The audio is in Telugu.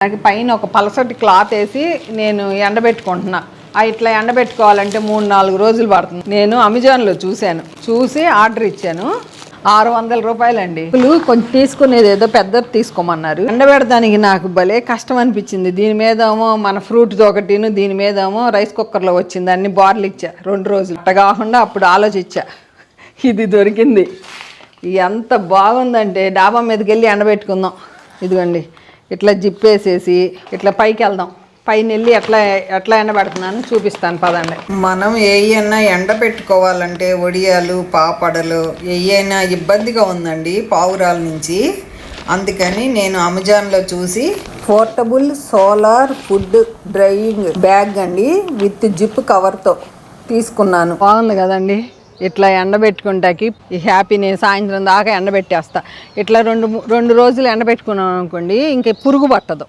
నాకు పైన ఒక పలసటి క్లాత్ వేసి నేను ఎండబెట్టుకుంటున్నా. ఇట్లా ఎండబెట్టుకోవాలంటే 3-4 రోజులు పడుతుంది. నేను అమెజాన్లో చూసి ఆర్డర్ ఇచ్చాను. 600 రూపాయలండి. కొంచెం తీసుకునేది ఏదో పెద్దది తీసుకోమన్నారు. ఎండబెడడానికి నాకు భలే కష్టం అనిపించింది. దీని మీదేమో మన ఫ్రూట్స్ ఒకటిను, దీని మీదేమో రైస్ కుక్కర్లో వచ్చింది. అన్ని బార్లు ఇచ్చా 2 రోజులు. అట్ట కాకుండా అప్పుడు ఆలోచించా, ఇది దొరికింది. ఎంత బాగుందంటే డాబా మీదకి వెళ్ళి ఎండబెట్టుకుందాం. ఇదిగోండి, ఇట్లా జిప్పేసేసి ఇట్లా పైకి వెళ్దాం. పైన వెళ్ళి ఎట్లా ఎండబెడుతున్నాను చూపిస్తాను పదండి. మనం ఏయైనా ఎండబెట్టుకోవాలంటే వడియాలు, పాపడలు ఏయైనా ఇబ్బందిగా ఉందండి పావురాల నుంచి. అందుకని నేను అమెజాన్లో చూసి portable solar food drying bag అండి విత్ జిప్ కవర్తో తీసుకున్నాను. బాగుంది కదండి. ఇట్లా ఎండబెట్టుకుంటాకి హ్యాపీ. నేను సాయంత్రం దాకా ఎండబెట్టేస్తా. ఇట్లా 2 రోజులు ఎండబెట్టుకున్నాను అనుకోండి, ఇంక పురుగు పట్టదు.